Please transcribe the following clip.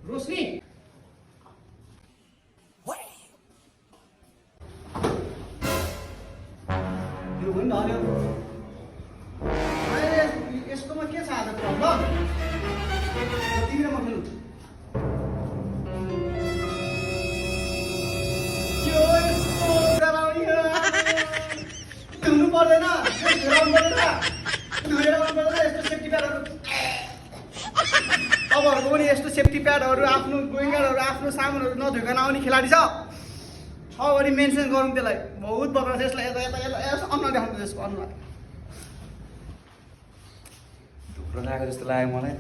रोशनी यो पनि ढल्यो यस्तोमा के छ आज प्रब्लम तिमी र म खेलौँ यो यस्तो डराउने धुनु पर्दैन धुराउनु पर्दैन धुएर गर्नु पर्दैन यस्तो सेफ्टी प्याडहरू तपाईँहरूको पनि यस्तो सेफ्टी प्याडहरू आफ्नो गोइङ गार्डहरू आफ्नो सामानहरू नधोइकन आउने खेलाडी छ भने मेन्सन गरौँ त्यसलाई बहुत बदमास यसलाई यता यता यसो अनुहार देखाउनु त्यसको अनुहार ढुक्रो लागेको जस्तो लाग्यो मलाई